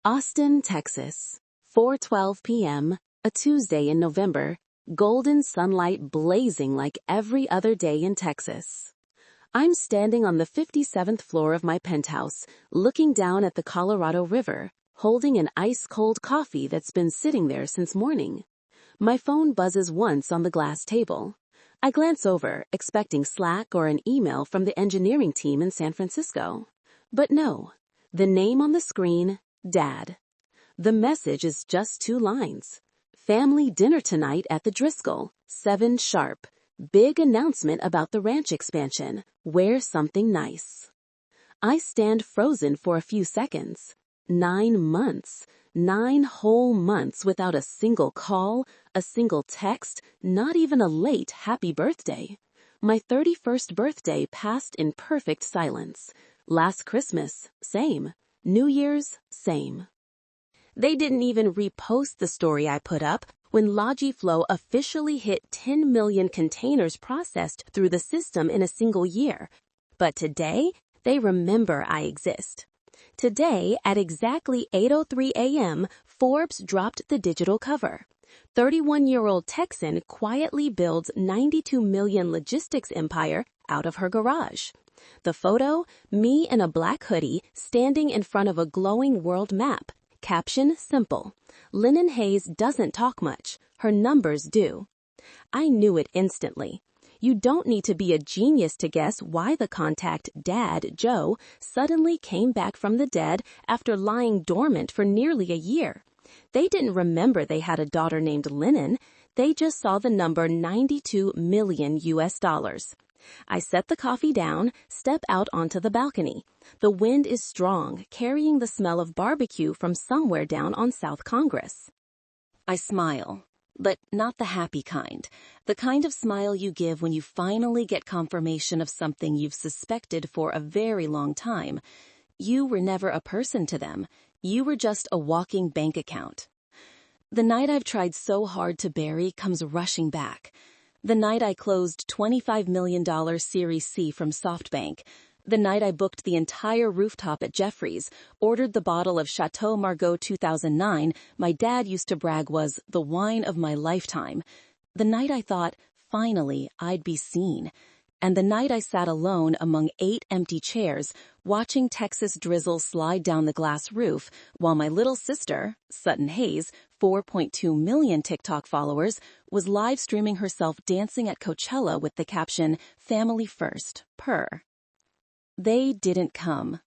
Austin, Texas. 4:12 p.m., a Tuesday in November, golden sunlight blazing like every other day in Texas. I'm standing on the 57th floor of my penthouse, looking down at the Colorado River, holding an ice-cold coffee that's been sitting there since morning. My phone buzzes once on the glass table. I glance over, expecting Slack or an email from the engineering team in San Francisco. But no. The name on the screen, Dad. The message is just 2 lines. Family dinner tonight at the Driskill, 7 sharp. Big announcement about the ranch expansion. Wear something nice. I stand frozen for a few seconds. 9 months. 9 whole months without a single call, a single text, not even a late happy birthday. My 31st birthday passed in perfect silence. Last Christmas, same. New Year's, same. They didn't even repost the story I put up when Logiflow officially hit 10 million containers processed through the system in a single year. But today, they remember I exist. Today, at exactly 8:03 a.m., Forbes dropped the digital cover. 31-year-old Texan quietly builds 92 million logistics empire out of her garage. The photo, me in a black hoodie standing in front of a glowing world map. Caption simple. Lennon Hayes doesn't talk much. Her numbers do. I knew it instantly. You don't need to be a genius to guess why the contact Dad, Joe, suddenly came back from the dead after lying dormant for nearly a year. They didn't remember they had a daughter named Lennon. They just saw the number 92 million US dollars. I set the coffee down, step out onto the balcony. The wind is strong, carrying the smell of barbecue from somewhere down on South Congress. I smile, but not the happy kind. The kind of smile you give when you finally get confirmation of something you've suspected for a very long time. You were never a person to them. You were just a walking bank account. The night I've tried so hard to bury comes rushing back. The night I closed $25 million Series C from SoftBank. The night I booked the entire rooftop at Jeffrey's, ordered the bottle of Chateau Margaux 2009 my dad used to brag was the wine of my lifetime. The night I thought, finally, I'd be seen. And the night I sat alone among 8 empty chairs, watching Texas drizzle slide down the glass roof, while my little sister, Sutton Hayes, 4.2 million TikTok followers, was live streaming herself dancing at Coachella with the caption, "Family First, purr." They didn't come.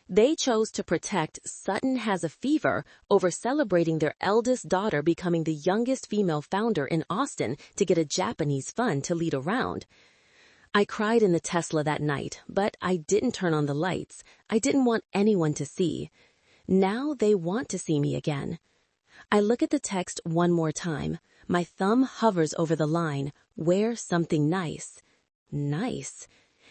They chose to protect Sutton Has a Fever over celebrating their eldest daughter becoming the youngest female founder in Austin to get a Japanese fund to lead around. I cried in the Tesla that night, but I didn't turn on the lights. I didn't want anyone to see. Now they want to see me again. I look at the text one more time. My thumb hovers over the line, wear something nice. Nice.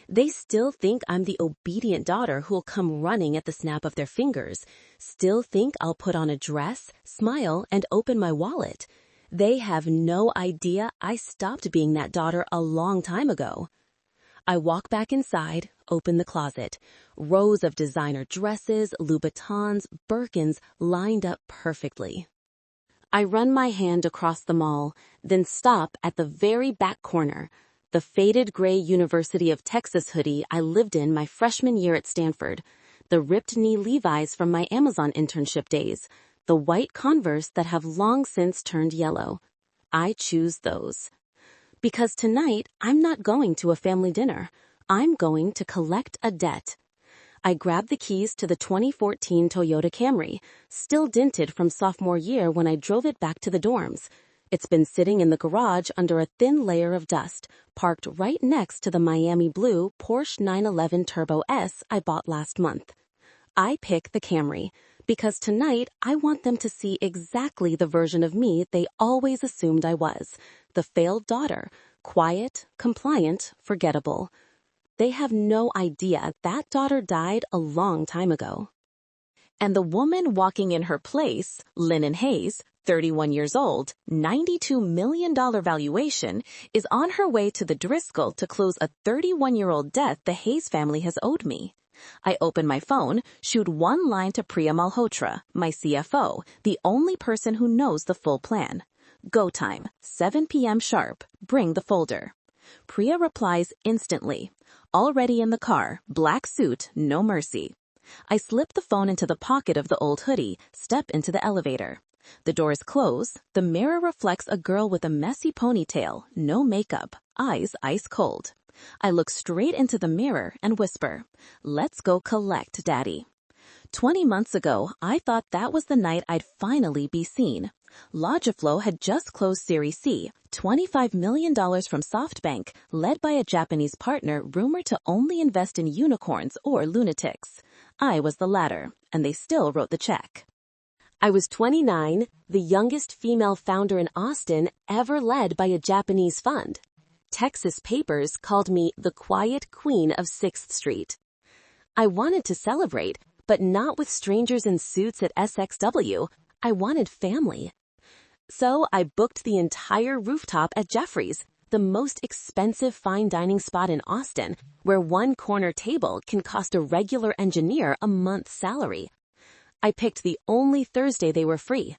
They still think I'm the obedient daughter who'll come running at the snap of their fingers. Still think I'll put on a dress, smile, and open my wallet. They have no idea I stopped being that daughter a long time ago. I walk back inside, open the closet. Rows of designer dresses, Louboutins, Birkins lined up perfectly. I run my hand across them all, then stop at the very back corner. The faded gray University of Texas hoodie I lived in my freshman year at Stanford. The ripped knee Levi's from my Amazon internship days. The white Converse that have long since turned yellow. I choose those. Because tonight, I'm not going to a family dinner. I'm going to collect a debt. I grab the keys to the 2014 Toyota Camry, still dented from sophomore year when I drove it back to the dorms. It's been sitting in the garage under a thin layer of dust, parked right next to the Miami blue Porsche 911 Turbo S I bought last month. I pick the Camry because tonight I want them to see exactly the version of me they always assumed I was. The failed daughter, quiet, compliant, forgettable. They have no idea that daughter died a long time ago. And the woman walking in her place, Lennon Hayes, 31 years old, $92 million valuation, is on her way to the Driskill to close a 31-year-old debt the Hayes family has owed me. I open my phone, shoot one line to Priya Malhotra, my CFO, the only person who knows the full plan. Go time, 7 p.m. sharp, bring the folder. Priya replies instantly. Already in the car, black suit, no mercy. I slip the phone into the pocket of the old hoodie, step into the elevator. The doors close, the mirror reflects a girl with a messy ponytail, no makeup, eyes ice cold. I look straight into the mirror and whisper, "Let's go collect Daddy." 20 months ago, I thought that was the night I'd finally be seen. Logiflow had just closed Series C, $25 million from SoftBank, led by a Japanese partner rumored to only invest in unicorns or lunatics. I was the latter, and they still wrote the check. I was 29, the youngest female founder in Austin ever led by a Japanese fund. Texas papers called me the quiet queen of 6th Street. I wanted to celebrate, but not with strangers in suits at SXW. I wanted family. So I booked the entire rooftop at Jeffrey's, the most expensive fine dining spot in Austin, where one corner table can cost a regular engineer a month's salary. I picked the only Thursday they were free.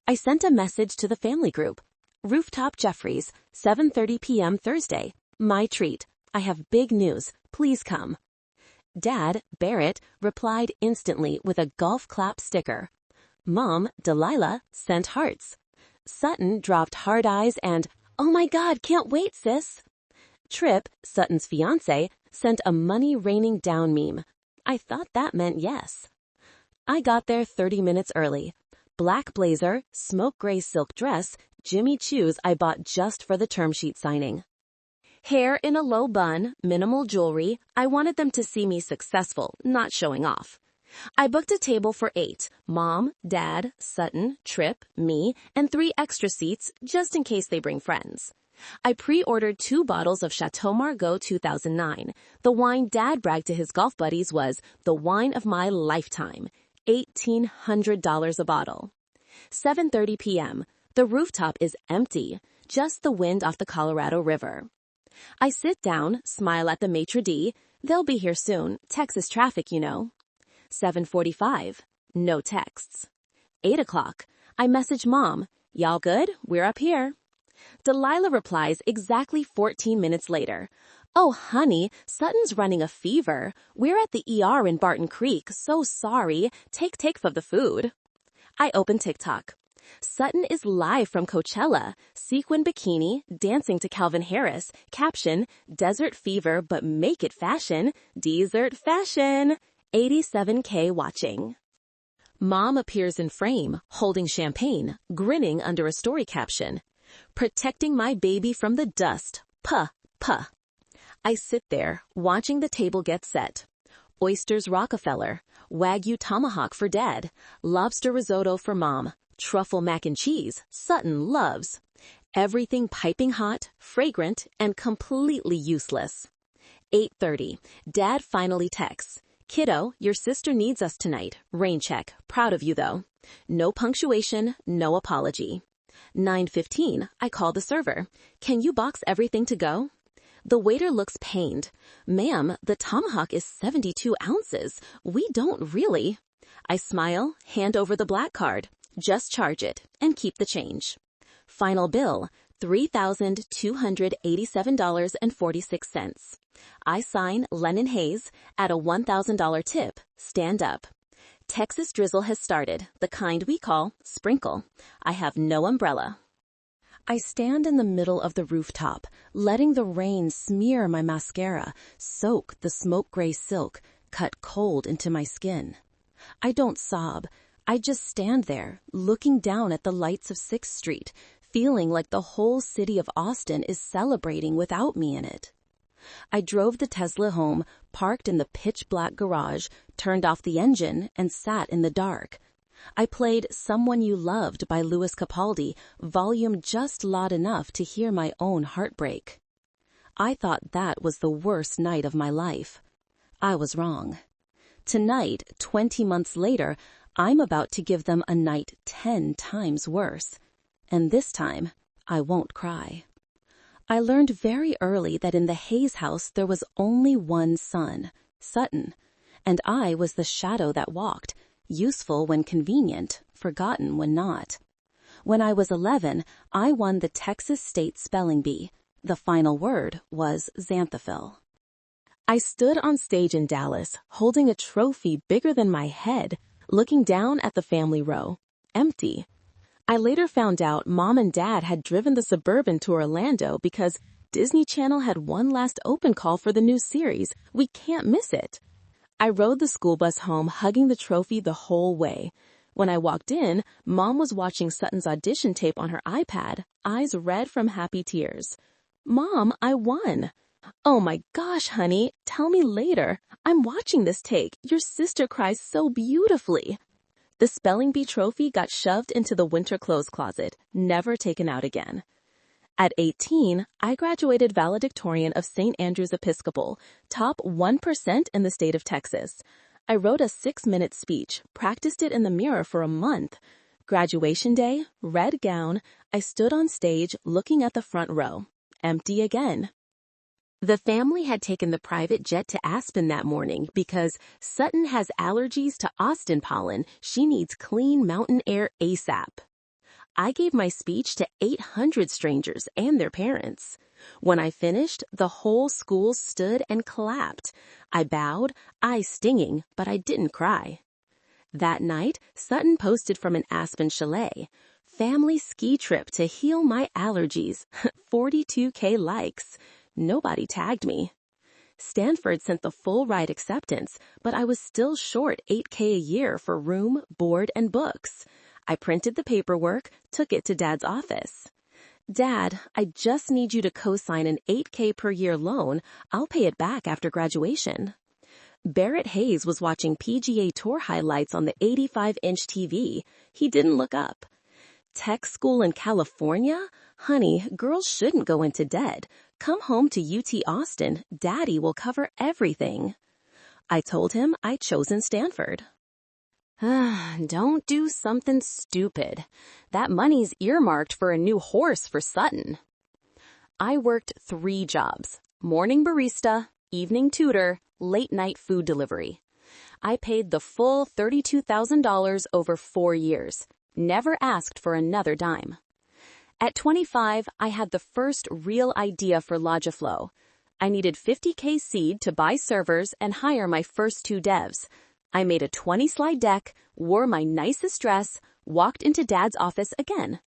I sent a message to the family group. Rooftop Jeffrey's, 7:30 p.m. Thursday. My treat. I have big news. Please come. Dad, Barrett, replied instantly with a golf clap sticker. Mom, Delilah, sent hearts. Sutton dropped hard eyes and, "Oh my God, can't wait, sis." Tripp, Sutton's fiancé, sent a money raining down meme. I thought that meant yes. I got there 30 minutes early. Black blazer, smoke gray silk dress, Jimmy Choos I bought just for the term sheet signing. Hair in a low bun, minimal jewelry. I wanted them to see me successful, not showing off. I booked a table for 8, Mom, Dad, Sutton, Tripp, me, and 3 extra seats just in case they bring friends. I pre-ordered 2 bottles of Chateau Margaux 2009. The wine Dad bragged to his golf buddies was the wine of my lifetime, $1,800 a bottle. 7:30 p.m. The rooftop is empty, just the wind off the Colorado River. I sit down, smile at the maitre d'. They'll be here soon. Texas traffic, you know. 7:45. No texts. 8 o'clock. I message Mom. Y'all good? We're up here. Delilah replies exactly 14 minutes later. Oh, honey, Sutton's running a fever. We're at the ER in Barton Creek. So sorry. Take of the food. I open TikTok. Sutton is live from Coachella. Sequin bikini, dancing to Calvin Harris. Caption, desert fever, but make it fashion. Desert fashion. 87K watching. Mom appears in frame, holding champagne, grinning under a story caption. Protecting my baby from the dust. Puh, puh. I sit there, watching the table get set. Oysters Rockefeller, Wagyu tomahawk for Dad, lobster risotto for Mom, truffle mac and cheese Sutton loves. Everything piping hot, fragrant, and completely useless. 8:30. Dad finally texts. Kiddo, your sister needs us tonight. Rain check. Proud of you, though. No punctuation, no apology. 9:15. I call the server. Can you box everything to go? The waiter looks pained. Ma'am, the tomahawk is 72 ounces. We don't really. I smile, hand over the black card. Just charge it and keep the change. Final bill, $3,287.46. I sign Lennon Hayes, add a $1,000 tip, stand up. Texas drizzle has started, the kind we call sprinkle. I have no umbrella. I stand in the middle of the rooftop, letting the rain smear my mascara, soak the smoke gray silk, cut cold into my skin. I don't sob. I just stand there, looking down at the lights of 6th Street, feeling like the whole city of Austin is celebrating without me in it. I drove the Tesla home, parked in the pitch-black garage, turned off the engine, and sat in the dark. I played Someone You Loved by Louis Capaldi, volume just loud enough to hear my own heartbreak. I thought that was the worst night of my life. I was wrong. Tonight, 20 months later, I'm about to give them a night 10 times worse. And this time, I won't cry. I learned very early that in the Hayes house there was only one son, Sutton, and I was the shadow that walked, useful when convenient, forgotten when not. When I was 11, I won the Texas State Spelling Bee. The final word was xanthophyll. I stood on stage in Dallas, holding a trophy bigger than my head, looking down at the family row. Empty. I later found out Mom and Dad had driven the Suburban to Orlando because Disney Channel had one last open call for the new series. We can't miss it. I rode the school bus home hugging the trophy the whole way. When I walked in, Mom was watching Sutton's audition tape on her iPad, eyes red from happy tears. Mom, I won. Oh my gosh, honey, tell me later. I'm watching this take. Your sister cries so beautifully. The spelling bee trophy got shoved into the winter clothes closet, never taken out again. At 18, I graduated valedictorian of St. Andrew's Episcopal, top 1% in the state of Texas. I wrote a 6-minute speech, practiced it in the mirror for a month. Graduation day, red gown, I stood on stage looking at the front row. Empty again. The family had taken the private jet to Aspen that morning because Sutton has allergies to Austin pollen. She needs clean mountain air ASAP. I gave my speech to 800 strangers and their parents. When I finished, the whole school stood and clapped. I bowed, eyes stinging, but I didn't cry. That night, Sutton posted from an Aspen chalet. Family ski trip to heal my allergies. 42K likes. Nobody tagged me. Stanford sent the full ride acceptance, but I was still short $8K a year for room, board, and books. I printed the paperwork, took it to Dad's office. Dad, I just need you to co-sign an $8K per year loan. I'll pay it back after graduation. Barrett Hayes was watching PGA Tour highlights on the 85-inch TV. He didn't look up. Tech school in California? Honey, girls shouldn't go into debt. Come home to UT Austin. Daddy will cover everything. I told him I'd chosen Stanford. Don't do something stupid. That money's earmarked for a new horse for Sutton. I worked 3 jobs: morning barista, evening tutor, late night food delivery. I paid the full $32,000 over 4 years. Never asked for another dime. At 25, I had the first real idea for Logiflow. I needed $50K seed to buy servers and hire my first 2 devs. I made a 20-slide deck, wore my nicest dress, walked into Dad's office again.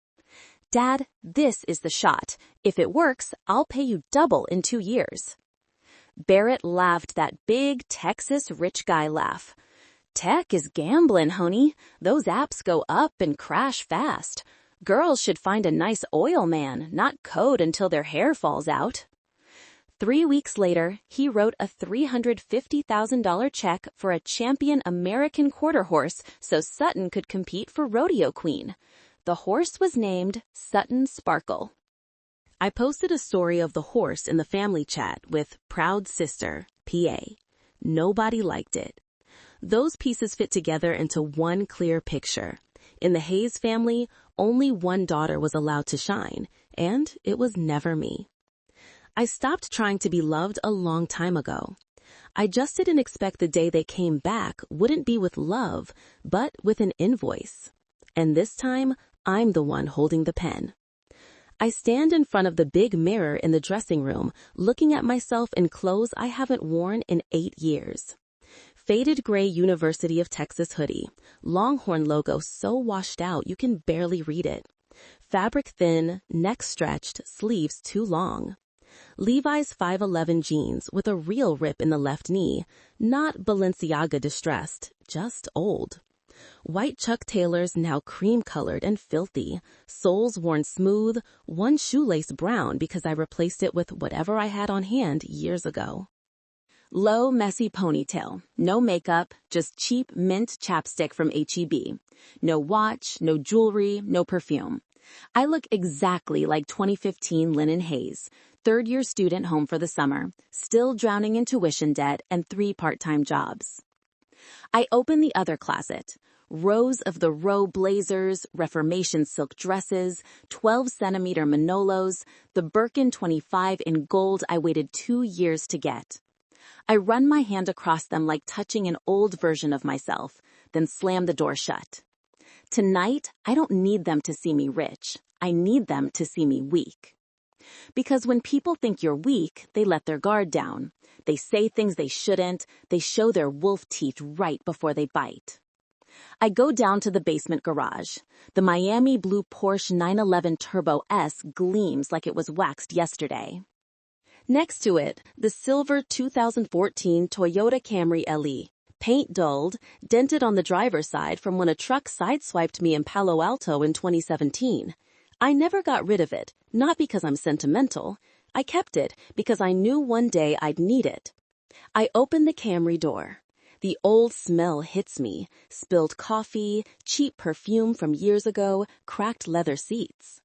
Dad, this is the shot. If it works, I'll pay you double in 2 years. Barrett laughed that big Texas rich guy laugh. Tech is gambling, honey. Those apps go up and crash fast. Girls should find a nice oil man, not code until their hair falls out. 3 weeks later, he wrote a $350,000 check for a champion American quarter horse so Sutton could compete for Rodeo Queen. The horse was named Sutton Sparkle. I posted a story of the horse in the family chat with Proud Sister, PA. Nobody liked it. Those pieces fit together into one clear picture. In the Hayes family, only one daughter was allowed to shine, and it was never me. I stopped trying to be loved a long time ago. I just didn't expect the day they came back wouldn't be with love, but with an invoice. And this time, I'm the one holding the pen. I stand in front of the big mirror in the dressing room, looking at myself in clothes I haven't worn in 8 years. Faded gray University of Texas hoodie, Longhorn logo so washed out you can barely read it. Fabric thin, neck stretched, sleeves too long. Levi's 5'11" jeans with a real rip in the left knee, not Balenciaga distressed, just old. White Chuck Taylors now cream-colored and filthy, soles worn smooth, one shoelace brown because I replaced it with whatever I had on hand years ago. Low, messy ponytail, no makeup, just cheap mint chapstick from H-E-B. No watch, no jewelry, no perfume. I look exactly like 2015 Lennon Hayes, third-year student home for the summer, still drowning in tuition debt and 3 part-time jobs. I open the other closet. Rows of the Row blazers, Reformation silk dresses, 12-centimeter Manolos, the Birkin 25 in gold I waited 2 years to get. I run my hand across them like touching an old version of myself, then slam the door shut. Tonight, I don't need them to see me rich. I need them to see me weak. Because when people think you're weak, they let their guard down. They say things they shouldn't. They show their wolf teeth right before they bite. I go down to the basement garage. The Miami blue Porsche 911 Turbo S gleams like it was waxed yesterday. Next to it, the silver 2014 Toyota Camry LE. Paint dulled, dented on the driver's side from when a truck sideswiped me in Palo Alto in 2017. I never got rid of it, not because I'm sentimental. I kept it because I knew one day I'd need it. I open the Camry door. The old smell hits me, spilled coffee, cheap perfume from years ago, cracked leather seats.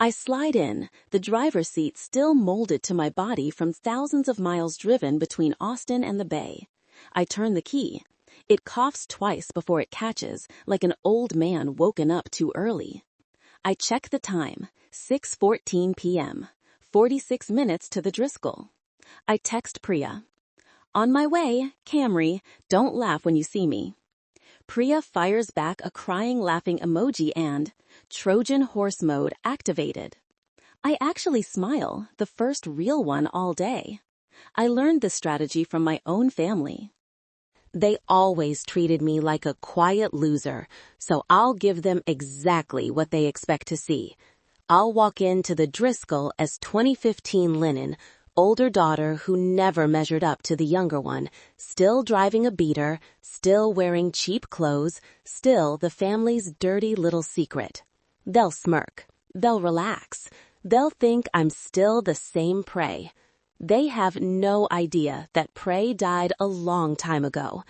I slide in, the driver's seat still molded to my body from thousands of miles driven between Austin and the Bay. I turn the key. It coughs twice before it catches, like an old man woken up too early. I check the time, 6:14 p.m., 46 minutes to the Driskill. I text Priya. On my way, Camry, don't laugh when you see me. Priya fires back a crying laughing emoji and Trojan horse mode activated. I actually smile, the first real one all day. I learned this strategy from my own family. They always treated me like a quiet loser, so I'll give them exactly what they expect to see. I'll walk into the Driskill as 2015 Lennon, older daughter who never measured up to the younger one, still driving a beater, still wearing cheap clothes, still the family's dirty little secret. They'll smirk. They'll relax. They'll think I'm still the same prey. They have no idea that prey died a long time ago.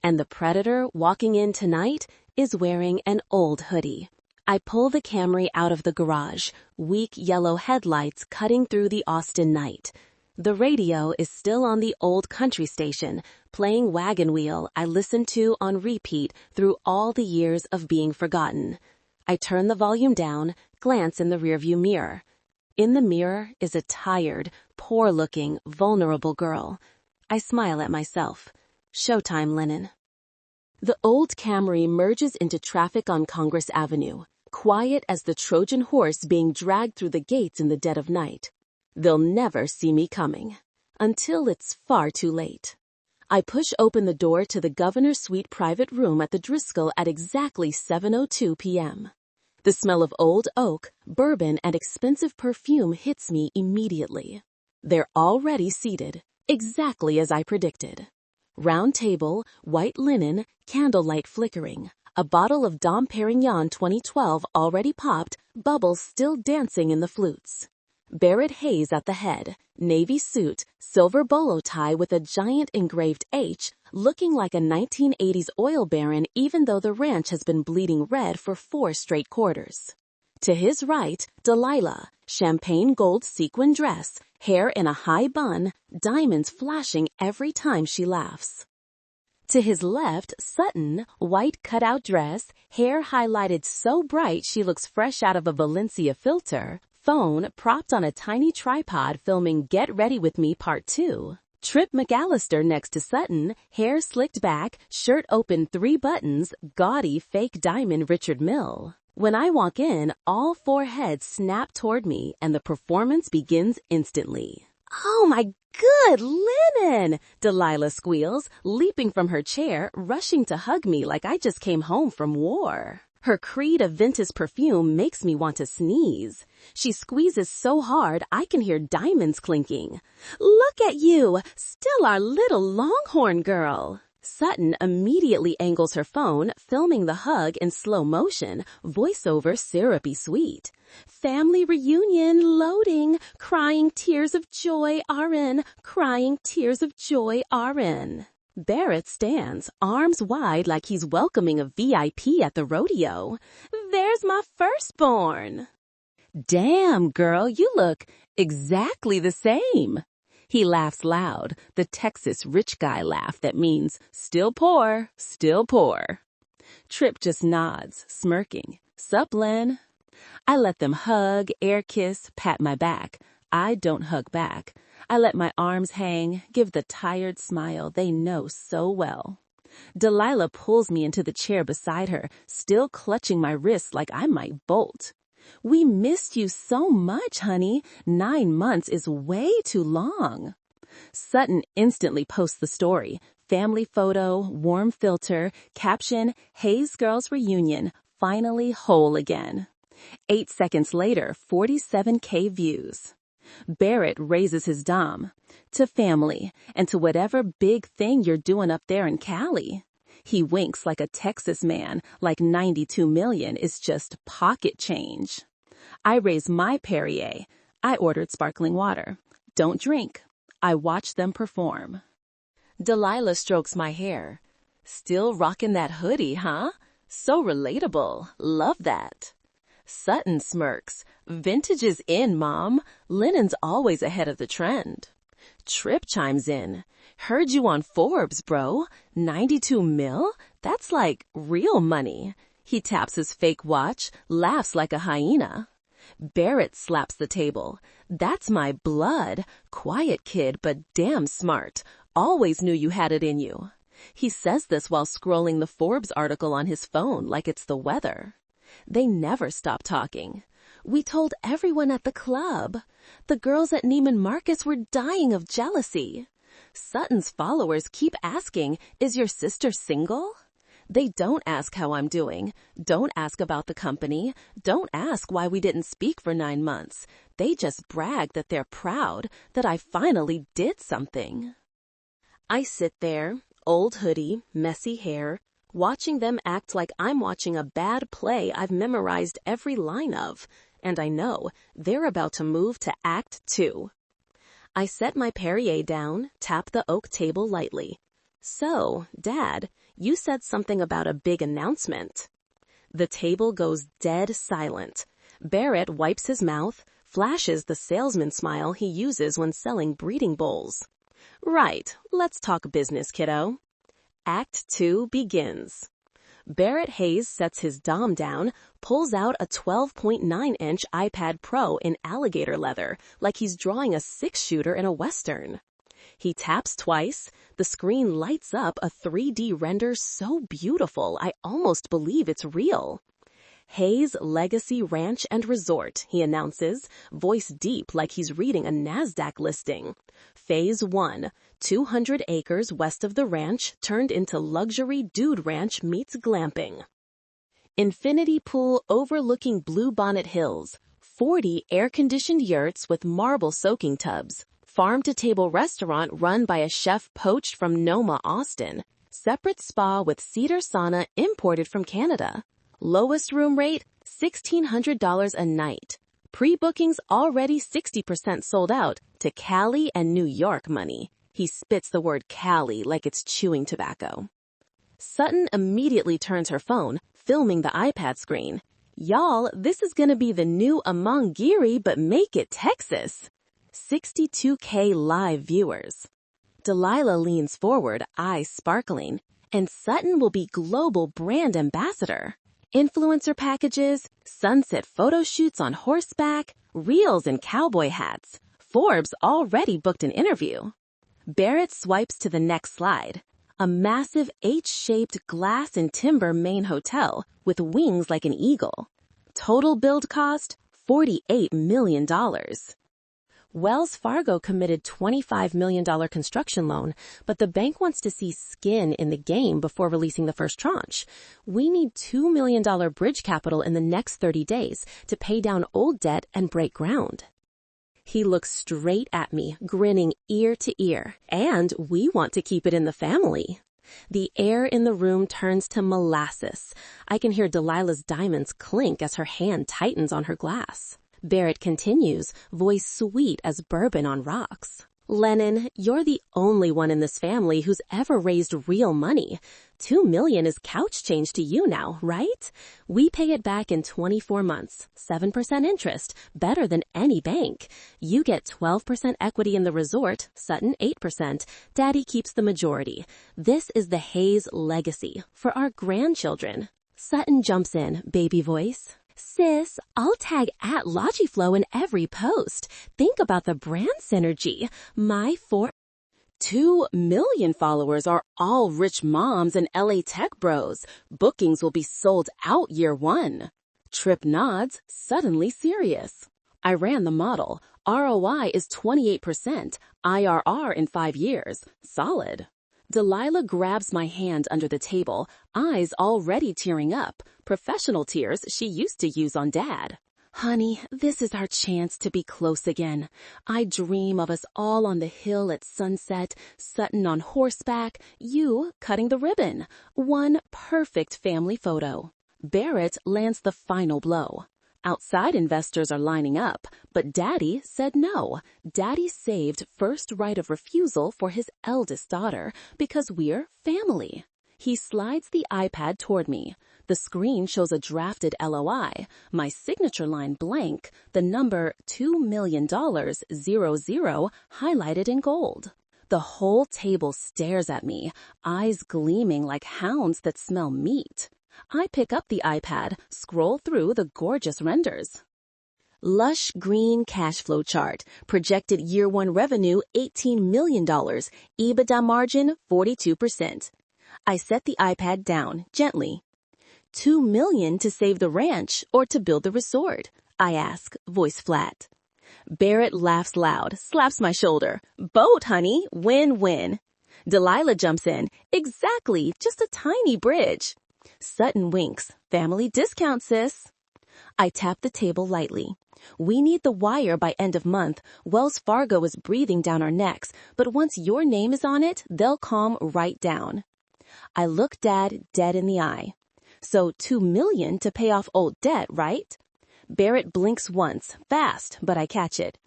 And the predator walking in tonight is wearing an old hoodie. I pull the Camry out of the garage, weak yellow headlights cutting through the Austin night. The radio is still on the old country station, playing Wagon Wheel I listened to on repeat through all the years of being forgotten. I turn the volume down, glance in the rearview mirror. In the mirror is a tired, poor-looking, vulnerable girl. I smile at myself. Showtime, Lennon. The old Camry merges into traffic on Congress Avenue, quiet as the Trojan horse being dragged through the gates in the dead of night. They'll never see me coming. Until it's far too late. I push open the door to the governor's suite private room at the Driskill at exactly 7:02 p.m. The smell of old oak, bourbon, and expensive perfume hits me immediately. They're already seated, exactly as I predicted. Round table, white linen, candlelight flickering. A bottle of Dom Perignon 2012 already popped, bubbles still dancing in the flutes. Barrett Hayes at the head, navy suit, silver bolo tie with a giant engraved H, looking like a 1980s oil baron even though the ranch has been bleeding red for 4 straight quarters. To his right, Delilah, champagne gold sequin dress, hair in a high bun, diamonds flashing every time she laughs. To his left, Sutton, white cutout dress, hair highlighted so bright she looks fresh out of a Valencia filter, phone propped on a tiny tripod filming Get Ready With Me Part 2. Trip McAllister next to Sutton, hair slicked back, shirt open 3 buttons, gaudy fake diamond Richard Mille. When I walk in, all 4 heads snap toward me and the performance begins instantly. Oh my good Lennon! Delilah squeals, leaping from her chair, rushing to hug me like I just came home from war. Her creed of Ventus perfume makes me want to sneeze. She squeezes so hard I can hear diamonds clinking. Look at you, still our little Longhorn girl. Sutton immediately angles her phone, filming the hug in slow motion, voiceover syrupy sweet. Family reunion loading, crying tears of joy RN, crying tears of joy RN. Barrett stands, arms wide like he's welcoming a VIP at the rodeo. There's my firstborn. Damn, girl, you look exactly the same. He laughs loud, the Texas rich guy laugh that means still poor, still poor. Trip just nods, smirking. Sup, Len? I let them hug, air kiss, pat my back. I don't hug back. I let my arms hang, give the tired smile they know so well. Delilah pulls me into the chair beside her, still clutching my wrist like I might bolt. We missed you so much, honey. 9 months is way too long. Sutton instantly posts the story. Family photo, warm filter, caption, Hayes Girls Reunion, finally whole again. 8 seconds later, 47K views. Barrett raises his dom. To family, and to whatever big thing you're doing up there in Cali. He winks like a Texas man, like 92 million is just pocket change. I raise my Perrier. I ordered sparkling water. Don't drink. I watch them perform. Delilah strokes my hair. Still rocking that hoodie, huh? So relatable. Love that. Sutton smirks. Vintage is in, Mom. Lennon's always ahead of the trend. Tripp chimes in. Heard you on Forbes, bro. 92 mil? That's like real money. He taps his fake watch, laughs like a hyena. Barrett slaps the table. That's my blood. Quiet kid, but damn smart. Always knew you had it in you. He says this while scrolling the Forbes article on his phone like it's the weather. They never stop talking. We told everyone at the club. The girls at Neiman Marcus were dying of jealousy. Sutton's followers keep asking, is your sister single? They don't ask how I'm doing. Don't ask about the company. Don't ask why we didn't speak for 9 months. They just brag that they're proud that I finally did something. I sit there, old hoodie, messy hair, watching them act like I'm watching a bad play I've memorized every line of, and I know they're about to move to Act 2. I set my Perrier down, tap the oak table lightly. So, Dad, you said something about a big announcement. The table goes dead silent. Barrett wipes his mouth, flashes the salesman smile he uses when selling breeding bulls. Right, let's talk business, kiddo. Act 2 begins. Barrett Hayes sets his dom down, pulls out a 12.9-inch iPad Pro in alligator leather, like he's drawing a 6-shooter in a Western. He taps twice. The screen lights up a 3D render so beautiful I almost believe it's real. Hayes Legacy Ranch and Resort, he announces, voice deep like he's reading a NASDAQ listing. Phase 1, 200 acres west of the ranch turned into luxury dude ranch meets glamping. Infinity pool overlooking Bluebonnet Hills, 40 air-conditioned yurts with marble soaking tubs, farm-to-table restaurant run by a chef poached from Noma, Austin, separate spa with cedar sauna imported from Canada. Lowest room rate, $1,600 a night. Pre-bookings already 60% sold out to Cali and New York money. He spits the word Cali like it's chewing tobacco. Sutton immediately turns her phone, filming the iPad screen. Y'all, this is gonna be the new Among Giri, but make it Texas. 62K live viewers. Delilah leans forward, eyes sparkling, and Sutton will be global brand ambassador. Influencer packages, sunset photo shoots on horseback, reels and cowboy hats. Forbes already booked an interview. Barrett swipes to the next slide. A massive H-shaped glass and timber main hotel with wings like an eagle. Total build cost, $48 million. Wells Fargo committed $25 million construction loan, but the bank wants to see skin in the game before releasing the first tranche. We need $2 million bridge capital in the next 30 days to pay down old debt and break ground. He looks straight at me, grinning ear to ear, and we want to keep it in the family. The air in the room turns to molasses. I can hear Delilah's diamonds clink as her hand tightens on her glass. Barrett continues, voice sweet as bourbon on rocks. Lennon, you're the only one in this family who's ever raised real money. $2 million is couch change to you now, right? We pay it back in 24 months, 7% interest, better than any bank. You get 12% equity in the resort, Sutton 8%. Daddy keeps the majority. This is the Hayes legacy for our grandchildren. Sutton jumps in, baby voice. Sis, I'll tag at Logiflow in every post. Think about the brand synergy. 2 million followers are all rich moms and LA tech bros. Bookings will be sold out year one. Trip nods, suddenly serious. I ran the model. ROI is 28%. IRR in 5 years. Solid. Delilah grabs my hand under the table, eyes already tearing up, professional tears she used to use on Dad. Honey, this is our chance to be close again. I dream of us all on the hill at sunset, Sutton on horseback, you cutting the ribbon. One perfect family photo. Barrett lands the final blow. Outside investors are lining up, but Daddy said no. Daddy saved first right of refusal for his eldest daughter because we're family. He slides the iPad toward me. The screen shows a drafted LOI, my signature line blank, the number $2 million, 00, highlighted in gold. The whole table stares at me, eyes gleaming like hounds that smell meat. I pick up the iPad, scroll through the gorgeous renders. Lush green cash flow chart, projected year one revenue $18 million, EBITDA margin 42%. I set the iPad down gently. $2 million to save the ranch or to build the resort? I ask, voice flat. Barrett laughs loud, slaps my shoulder. Boat, honey, win-win. Delilah jumps in. Exactly, just a tiny bridge. Sutton winks. Family discount, sis. I tap the table lightly. We need the wire by end of month. Wells Fargo is breathing down our necks, but once your name is on it, they'll calm right down. I look Dad dead in the eye. So $2 million to pay off old debt, right? Barrett blinks once, fast, but I catch it.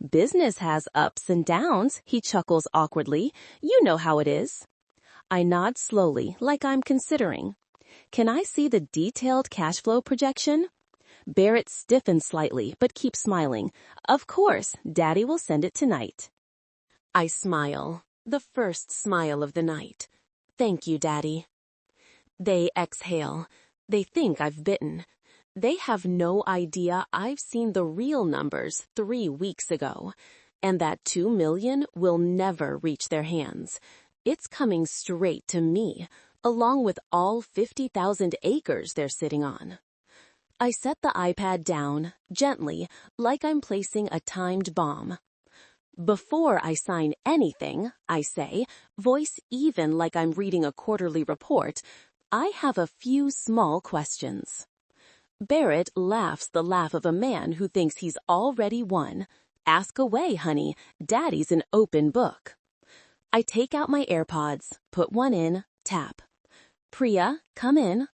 Business has ups and downs, he chuckles awkwardly. You know how it is. I nod slowly, like I'm considering. Can I see the detailed cash flow projection? Barrett stiffens slightly, but keeps smiling. Of course, Daddy will send it tonight. I smile, the first smile of the night. Thank you, Daddy. They exhale. They think I've bitten. They have no idea I've seen the real numbers 3 weeks ago, and that $2 million will never reach their hands. It's coming straight to me, along with all 50,000 acres they're sitting on. I set the iPad down, gently, like I'm placing a timed bomb. Before I sign anything, I say, voice even like I'm reading a quarterly report, I have a few small questions. Barrett laughs the laugh of a man who thinks he's already won. Ask away, honey. Daddy's an open book. I take out my AirPods, put one in, tap. Priya, come in.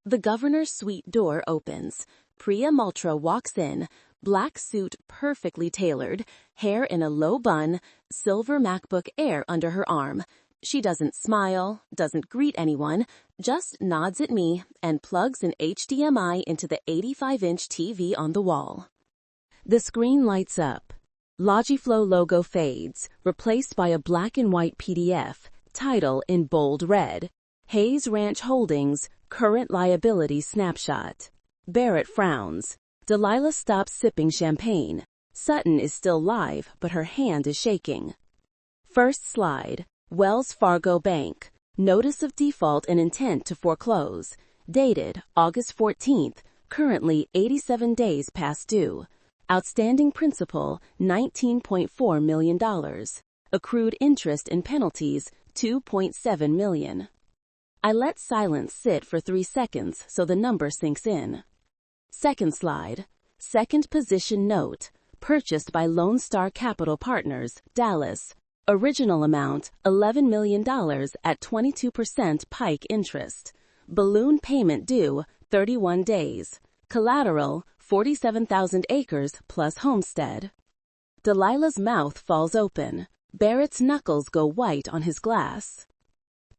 The governor's suite door opens. Priya Maltra walks in, black suit perfectly tailored, hair in a low bun, silver MacBook Air under her arm. She doesn't smile, doesn't greet anyone, just nods at me and plugs an HDMI into the 85-inch TV on the wall. The screen lights up. Logiflow logo fades, replaced by a black and white PDF, title in bold red. Hayes Ranch Holdings, current liability snapshot. Barrett frowns. Delilah stops sipping champagne. Sutton is still live, but her hand is shaking. First slide. Wells Fargo Bank. Notice of default and intent to foreclose. Dated August 14th. Currently 87 days past due. Outstanding principal $19.4 million. Accrued interest and penalties $2.7 million. I let silence sit for 3 seconds so the number sinks in. Second slide. Second position note. Purchased by Lone Star Capital Partners, Dallas. Original amount $11 million at 22% PIKE interest. Balloon payment due 31 days. Collateral 47,000 acres plus homestead. Delilah's mouth falls open. Barrett's knuckles go white on his glass.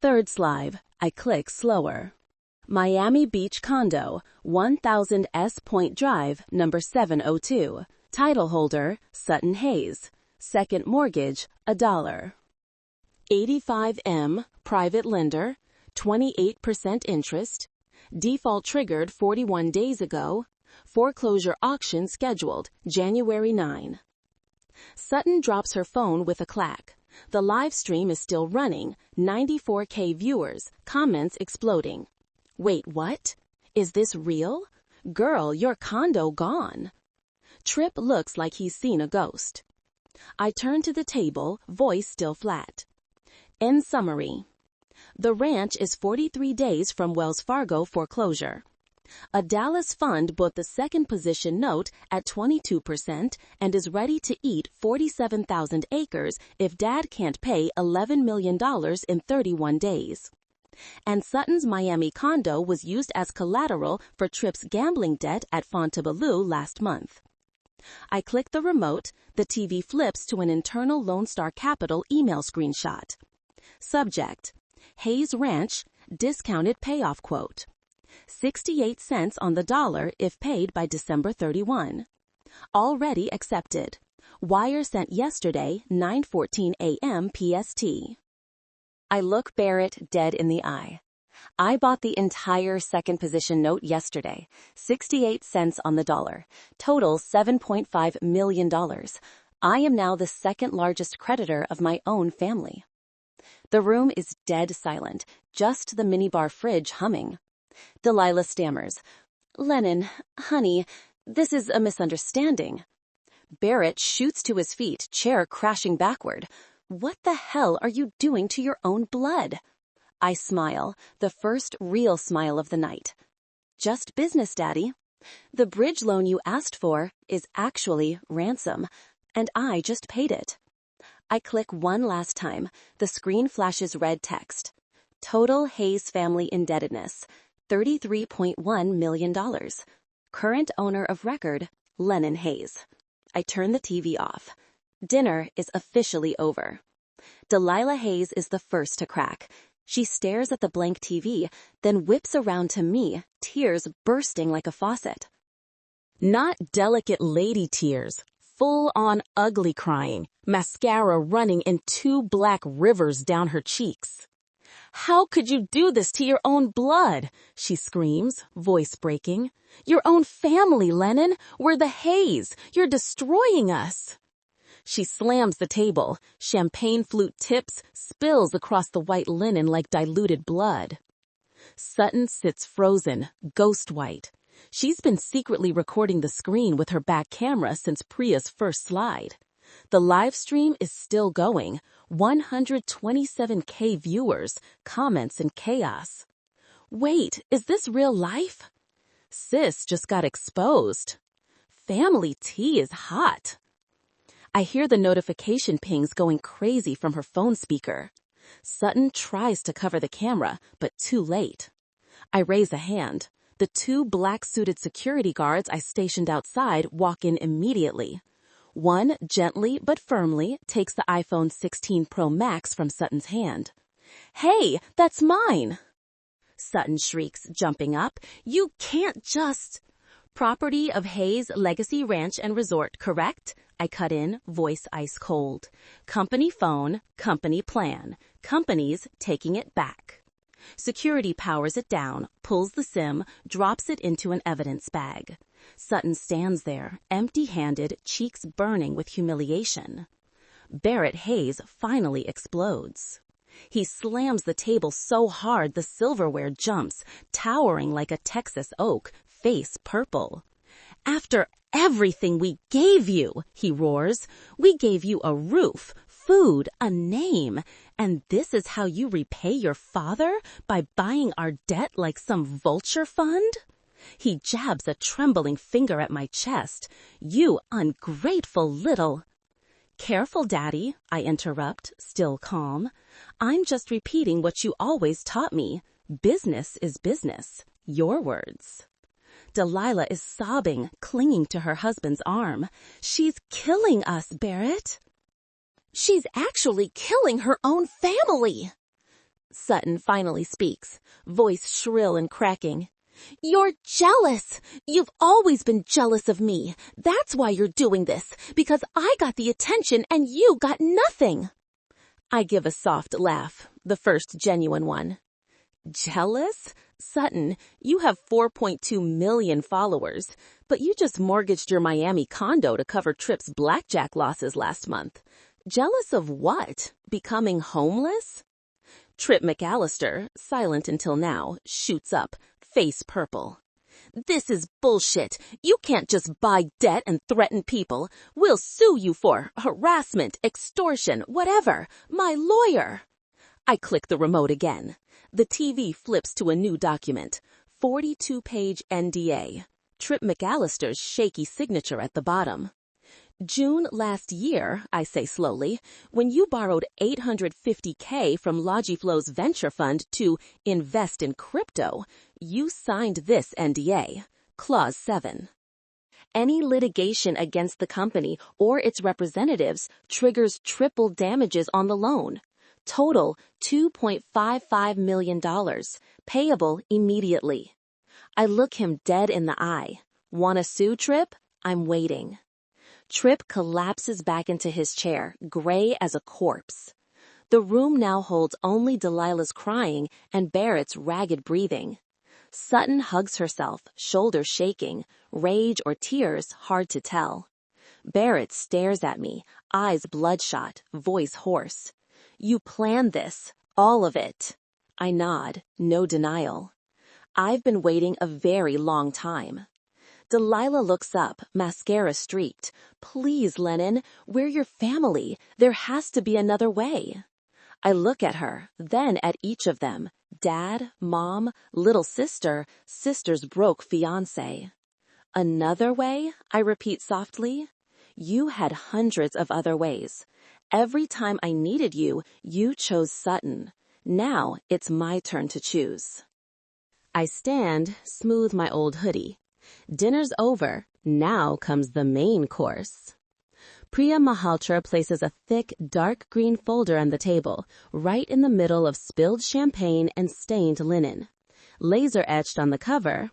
Third slide. I click slower. Miami Beach Condo, 1000 S Point Drive, number 702. Title holder, Sutton Hayes. Second mortgage, $1. 85M, private lender, 28% interest. Default triggered 41 days ago. Foreclosure auction scheduled, January 9. Sutton drops her phone with a clack. The live stream is still running, 94K viewers, comments exploding. Wait, what? Is this real? Girl, your condo gone. Tripp looks like he's seen a ghost. I turn to the table, voice still flat. In summary, the ranch is 43 days from Wells Fargo foreclosure. A Dallas fund bought the second position note at 22% and is ready to eat 47,000 acres if Dad can't pay $11 million in 31 days. And Sutton's Miami condo was used as collateral for Tripp's gambling debt at Fontainebleau last month. I click the remote, the TV flips to an internal Lone Star Capital email screenshot. Subject: Hayes Ranch, discounted payoff quote. 68 cents on the dollar if paid by December 31. Already accepted. Wire sent yesterday, 9:14 a.m. PST. I look Barrett dead in the eye. I bought the entire second position note yesterday, 68 cents on the dollar, total $7.5 million. I am now the second largest creditor of my own family. The room is dead silent, just the minibar fridge humming. Delilah stammers, Lennon, honey, this is a misunderstanding. Barrett shoots to his feet, chair crashing backward. What the hell are you doing to your own blood? I smile, the first real smile of the night. Just business, Daddy. The bridge loan you asked for is actually ransom, and I just paid it. I click one last time. The screen flashes red text. Total Hayes family indebtedness, $33.1 million. Current owner of record, Lennon Hayes. I turn the TV off. Dinner is officially over. Delilah Hayes is the first to crack. She stares at the blank TV, then whips around to me, tears bursting like a faucet. Not delicate lady tears, full-on ugly crying, mascara running in 2 black rivers down her cheeks. How could you do this to your own blood? She screams, voice breaking. Your own family, Lennon. We're the Hayes. You're destroying us. She slams the table. Champagne flute tips, spills across the white linen like diluted blood. Sutton sits frozen, ghost white. She's been secretly recording the screen with her back camera since Priya's first slide. The live stream is still going. 127K viewers, comments and chaos. Wait, is this real life? Sis just got exposed. Family tea is hot. I hear the notification pings going crazy from her phone speaker. Sutton tries to cover the camera, but too late. I raise a hand. The 2 black-suited security guards I stationed outside walk in immediately. One gently but firmly takes the iPhone 16 Pro Max from Sutton's hand. Hey, that's mine! Sutton shrieks, jumping up. You can't just... Property of Hayes Legacy Ranch and Resort, correct? I cut in, voice ice cold. Company phone, company plan. Company's taking it back. Security powers it down, pulls the SIM, drops it into an evidence bag. Sutton stands there, empty-handed, cheeks burning with humiliation. Barrett Hayes finally explodes. He slams the table so hard the silverware jumps, towering like a Texas oak, face purple. After everything we gave you, he roars, we gave you a roof, food, a name, and this is how you repay your father? By buying our debt like some vulture fund? He jabs a trembling finger at my chest. You ungrateful little... Careful, Daddy, I interrupt, still calm. I'm just repeating what you always taught me. Business is business. Your words. Delilah is sobbing, clinging to her husband's arm. She's killing us, Barrett. She's actually killing her own family. Sutton finally speaks, voice shrill and cracking. You're jealous. You've always been jealous of me. That's why you're doing this, because I got the attention and you got nothing. I give a soft laugh, the first genuine one. Jealous? Sutton, you have 4.2 million followers, but you just mortgaged your Miami condo to cover Tripp's blackjack losses last month. Jealous of what? Becoming homeless? Tripp McAllister, silent until now, shoots up, face purple. This is bullshit. You can't just buy debt and threaten people. We'll sue you for harassment, extortion, whatever. My lawyer. I click the remote again. The TV flips to a new document. 42-page NDA. Tripp McAllister's shaky signature at the bottom. June last year, I say slowly, when you borrowed $850K from Logiflow's venture fund to invest in crypto, you signed this NDA, Clause 7. Any litigation against the company or its representatives triggers triple damages on the loan. Total $2.55 million, payable immediately. I look him dead in the eye. Wanna sue, Tripp? I'm waiting. Tripp collapses back into his chair, gray as a corpse. The room now holds only Delilah's crying and Barrett's ragged breathing. Sutton hugs herself, shoulders shaking, rage or tears hard to tell. Barrett stares at me, eyes bloodshot, voice hoarse. You planned this, all of it. I nod, no denial. I've been waiting a very long time. Delilah looks up, mascara streaked. Please, Lennon, we're your family. There has to be another way. I look at her, then at each of them. Dad, Mom, little sister, sister's broke fiancé. Another way? I repeat softly. You had hundreds of other ways. Every time I needed you, you chose Sutton. Now it's my turn to choose. I stand, smooth my old hoodie. Dinner's over. Now comes the main course. Priya Malhotra places a thick, dark green folder on the table, right in the middle of spilled champagne and stained linen. Laser etched on the cover,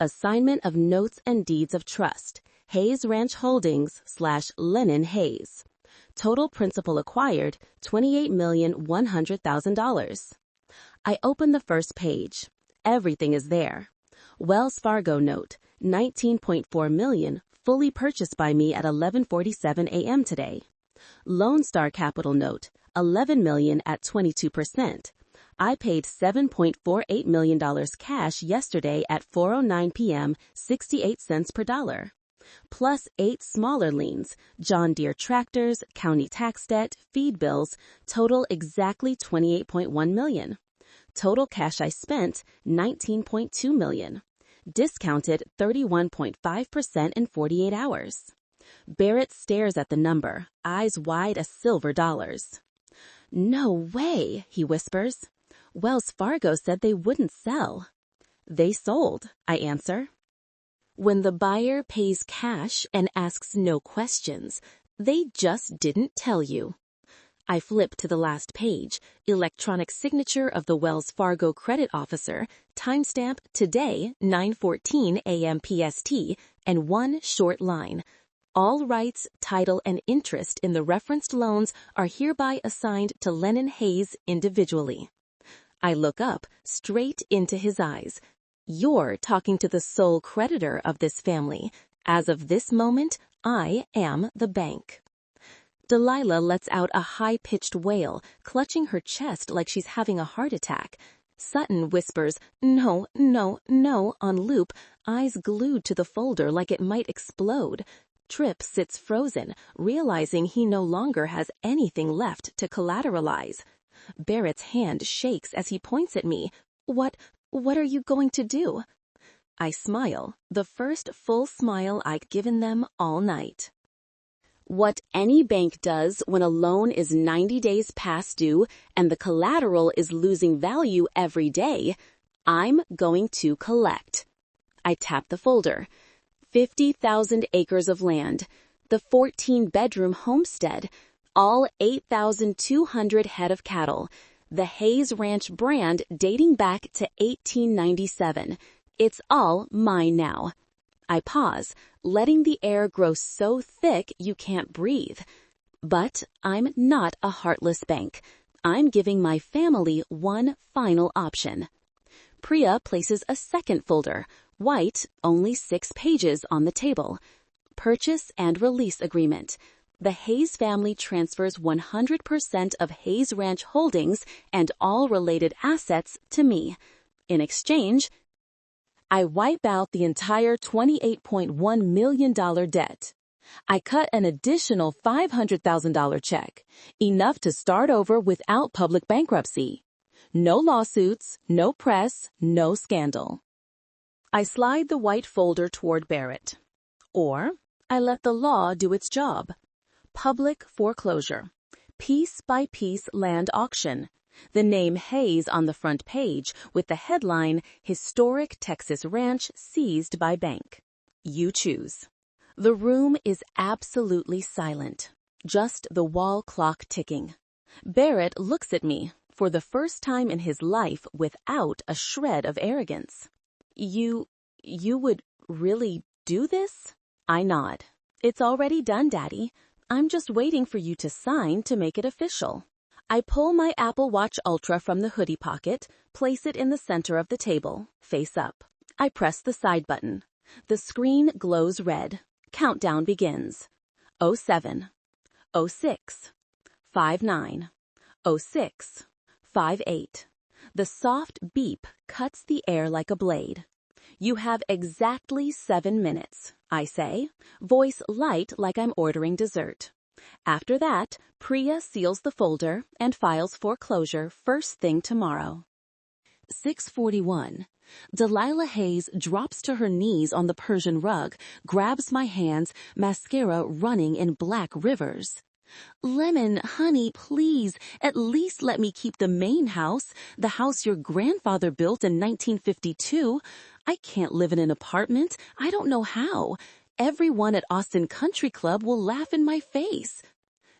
Assignment of Notes and Deeds of Trust, Hayes Ranch Holdings / Lennon Hayes. Total principal acquired, $28,100,000. I open the first page. Everything is there. Wells Fargo note, $19.4 million, fully purchased by me at 11:47 a.m. today. Lone Star Capital note, $11 million at 22%. I paid $7.48 million cash yesterday at 4:09 p.m., 68 cents per dollar. Plus 8 smaller liens, John Deere tractors, county tax debt, feed bills, total exactly $28.1 million. Total cash I spent, $19.2 million. Discounted 31.5% in 48 hours. Barrett stares at the number, eyes wide as silver dollars. No way, he whispers. Wells Fargo said they wouldn't sell. They sold, I answer. When the buyer pays cash and asks no questions, they just didn't tell you. I flip to the last page, electronic signature of the Wells Fargo credit officer, timestamp today, 9:14 a.m. PST, and one short line. All rights, title, and interest in the referenced loans are hereby assigned to Lennon Hayes individually. I look up, straight into his eyes. You're talking to the sole creditor of this family. As of this moment, I am the bank. Delilah lets out a high-pitched wail, clutching her chest like she's having a heart attack. Sutton whispers, "No, no, no," on loop, eyes glued to the folder like it might explode. Tripp sits frozen, realizing he no longer has anything left to collateralize. Barrett's hand shakes as he points at me. What are you going to do? I smile, the first full smile I'd given them all night. What any bank does when a loan is 90 days past due and the collateral is losing value every day, I'm going to collect. I tap the folder. 50,000 acres of land, the 14-bedroom homestead, all 8,200 head of cattle, the Hayes Ranch brand dating back to 1897. It's all mine now. I pause, letting the air grow so thick you can't breathe. But I'm not a heartless bank. I'm giving my family one final option. Priya places a second folder, white, only 6 pages, on the table. Purchase and release agreement. The Hayes family transfers 100% of Hayes Ranch holdings and all related assets to me. In exchange, I wipe out the entire $28.1 million debt. I cut an additional $500,000 check, enough to start over without public bankruptcy. No lawsuits, no press, no scandal. I slide the white folder toward Barrett. Or I let the law do its job. Public foreclosure. Piece-by-piece land auction. The name Hayes on the front page with the headline, Historic Texas Ranch Seized by Bank. You choose. The room is absolutely silent. Just the wall clock ticking. Barrett looks at me, for the first time in his life, without a shred of arrogance. You would really do this? I nod. It's already done, Daddy. I'm just waiting for you to sign to make it official. I pull my Apple Watch Ultra from the hoodie pocket, place it in the center of the table, face up. I press the side button. The screen glows red. Countdown begins. 07, 06, 59, 06, 58. The soft beep cuts the air like a blade. You have exactly 7 minutes, I say, voice light like I'm ordering dessert. After that, Priya seals the folder and files foreclosure first thing tomorrow. 6:41. Delilah Hayes drops to her knees on the Persian rug, grabs my hands, mascara running in black rivers. Lemon, honey, please, at least let me keep the main house, the house your grandfather built in 1952. I can't live in an apartment. I don't know how. Everyone at Austin Country Club will laugh in my face.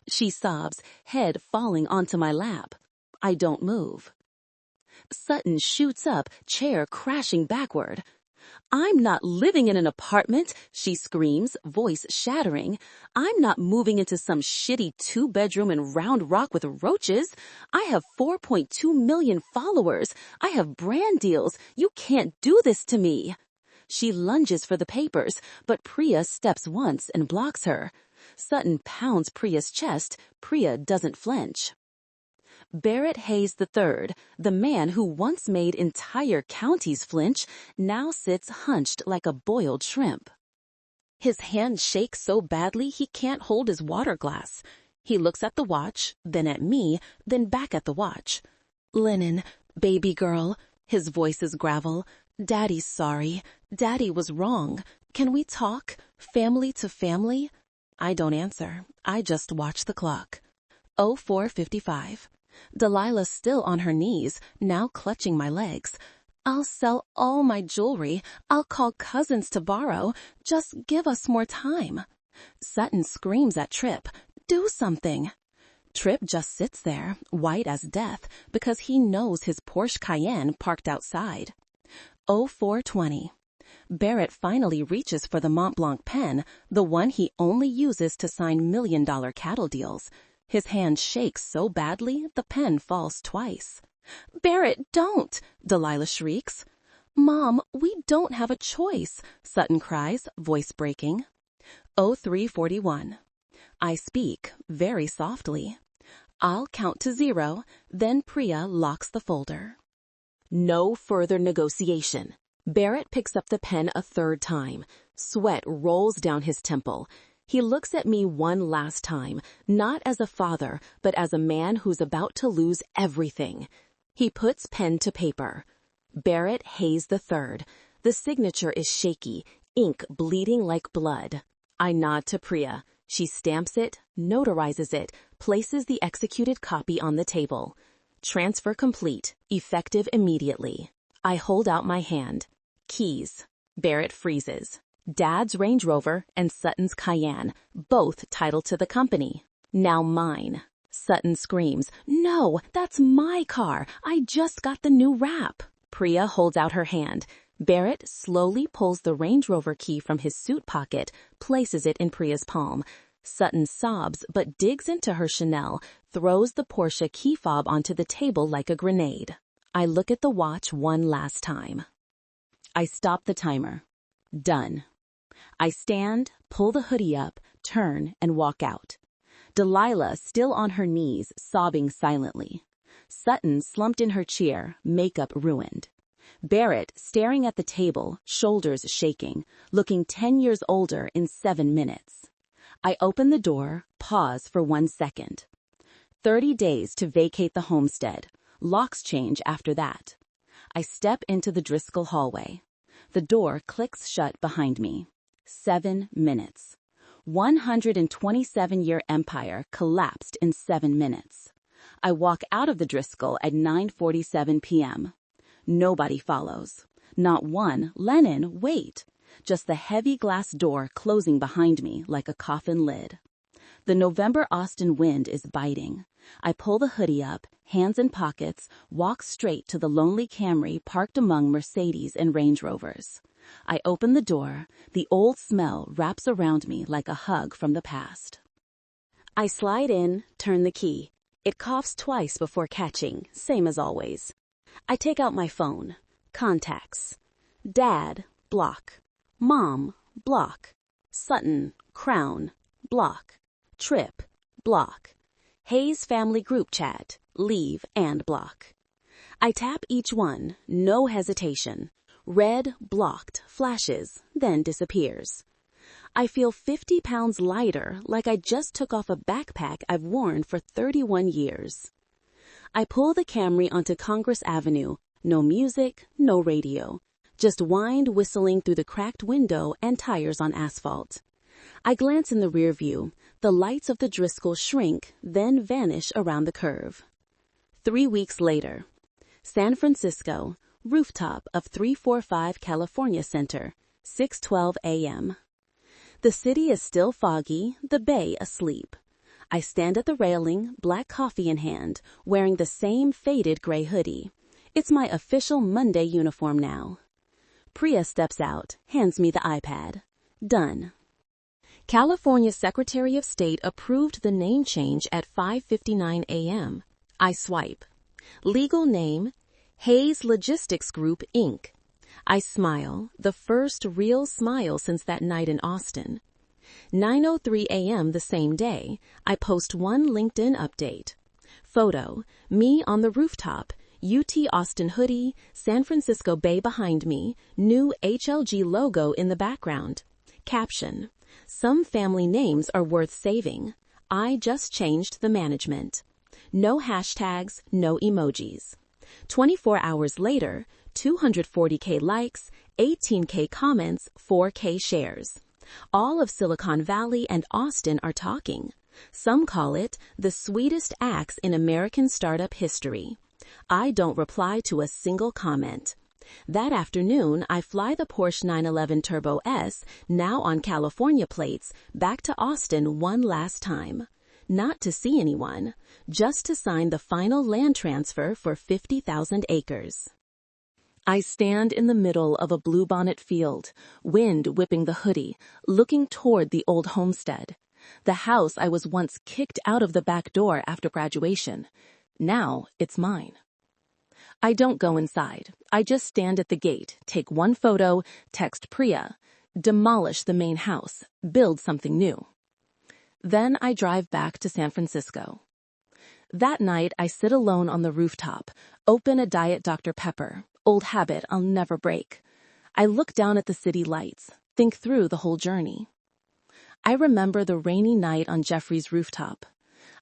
She sobs, head falling onto my lap. I don't move. Sutton shoots up, chair crashing backward. I'm not living in an apartment, she screams, voice shattering. I'm not moving into some shitty 2-bedroom in Round Rock with roaches. I have 4.2 million followers. I have brand deals. You can't do this to me. She lunges for the papers, but Priya steps once and blocks her. Sutton pounds Priya's chest. Priya doesn't flinch. Barrett Hayes III, the man who once made entire counties flinch, now sits hunched like a boiled shrimp. His hand shakes so badly he can't hold his water glass. He looks at the watch, then at me, then back at the watch. Lennon, baby girl, his voice is gravel. Daddy's sorry. Daddy was wrong. Can we talk? Family to family? I don't answer. I just watch the clock. 04:55. Delilah's still on her knees, now clutching my legs. I'll sell all my jewelry. I'll call cousins to borrow. Just give us more time. Sutton screams at Tripp. Do something. Tripp just sits there, white as death, because he knows his Porsche Cayenne parked outside. 04:20. Barrett finally reaches for the Mont Blanc pen, the one he only uses to sign million-dollar cattle deals. His hand shakes so badly, the pen falls twice. Barrett, don't! Delilah shrieks. Mom, we don't have a choice, Sutton cries, voice breaking. 03:41. I speak, very softly. I'll count to 0, then Priya locks the folder. No further negotiation. Barrett picks up the pen a third time. Sweat rolls down his temple. He looks at me one last time, not as a father, but as a man who's about to lose everything. He puts pen to paper. Barrett Hayes III. The signature is shaky, ink bleeding like blood. I nod to Priya. She stamps it, notarizes it, places the executed copy on the table. Transfer complete, effective immediately. I hold out my hand. Keys. Barrett freezes. Dad's Range Rover and Sutton's Cayenne, both titled to the company. Now mine. Sutton screams, No, that's my car. I just got the new wrap. Priya holds out her hand. Barrett slowly pulls the Range Rover key from his suit pocket, places it in Priya's palm. Sutton sobs but digs into her Chanel, throws the Porsche key fob onto the table like a grenade. I look at the watch one last time. I stop the timer. Done. I stand, pull the hoodie up, turn, and walk out. Delilah still on her knees, sobbing silently. Sutton slumped in her chair, makeup ruined. Barrett staring at the table, shoulders shaking, looking 10 years older in 7 minutes. I open the door, pause for 1 second. 30 days to vacate the homestead. Locks change after that. I step into the Driskill hallway. The door clicks shut behind me. 7 minutes. 127-year empire collapsed in 7 minutes. I walk out of the Driskill at 9:47 p.m. Nobody follows. Not one, Lennon, wait. Just the heavy glass door closing behind me like a coffin lid. The November Austin wind is biting. I pull the hoodie up, hands in pockets, walk straight to the lonely Camry parked among Mercedes and Range Rovers. I open the door. The old smell wraps around me like a hug from the past. I slide in, turn the key. It coughs twice before catching, same as always. I take out my phone. Contacts. Dad, block. Mom, block. Sutton, Crown, block. Trip, block. Hayes family group chat, leave and block. I tap each one, no hesitation. Red, blocked, flashes, then disappears. I feel 50 pounds lighter, like I just took off a backpack I've worn for 31 years. I pull the Camry onto Congress Avenue. No music, no radio. Just wind whistling through the cracked window and tires on asphalt. I glance in the rear view. The lights of the Driskill shrink, then vanish around the curve. 3 weeks later. San Francisco, rooftop of 345 California Center, 6:12 a.m. The city is still foggy, the bay asleep. I stand at the railing, black coffee in hand, wearing the same faded gray hoodie. It's my official Monday uniform now. Priya steps out, hands me the iPad. Done. California Secretary of State approved the name change at 5:59 a.m. I swipe. Legal name, Hayes Logistics Group, Inc. I smile, the first real smile since that night in Austin. 9:03 a.m. the same day, I post one LinkedIn update. Photo, me on the rooftop, UT Austin hoodie, San Francisco Bay behind me, new HLG logo in the background. Caption, some family names are worth saving. I just changed the management. No hashtags, no emojis. 24 hours later, 240K likes, 18K comments, 4K shares. All of Silicon Valley and Austin are talking. Some call it the sweetest acts in American startup history. I don't reply to a single comment. That afternoon, I fly the Porsche 911 Turbo S, now on California plates, back to Austin one last time. Not to see anyone, just to sign the final land transfer for 50,000 acres. I stand in the middle of a bluebonnet field, wind whipping the hoodie, looking toward the old homestead. The house I was once kicked out of the back door after graduation. Now it's mine. I don't go inside. I just stand at the gate, take one photo, text Priya, demolish the main house, build something new. Then I drive back to San Francisco. That night, I sit alone on the rooftop, open a Diet Dr. Pepper, old habit I'll never break. I look down at the city lights, think through the whole journey. I remember the rainy night on Jeffrey's rooftop.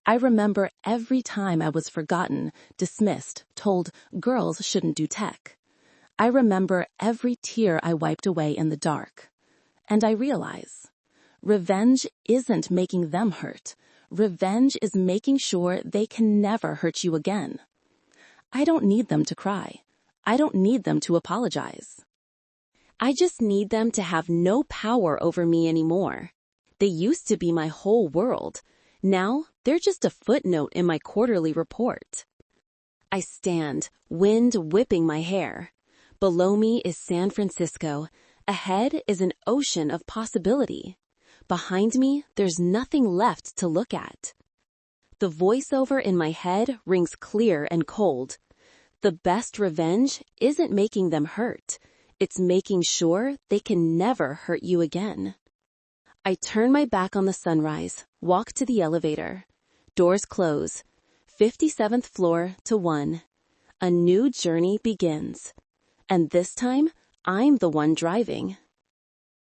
I remember every time I was forgotten, dismissed, told girls shouldn't do tech. I remember every tear I wiped away in the dark. And I realize, revenge isn't making them hurt. Revenge is making sure they can never hurt you again. I don't need them to cry. I don't need them to apologize. I just need them to have no power over me anymore. They used to be my whole world. Now, they're just a footnote in my quarterly report. I stand, wind whipping my hair. Below me is San Francisco. Ahead is an ocean of possibility. Behind me, there's nothing left to look at. The voiceover in my head rings clear and cold. The best revenge isn't making them hurt. It's making sure they can never hurt you again. I turn my back on the sunrise, walk to the elevator. Doors close. 57th floor to 1. A new journey begins. And this time, I'm the one driving.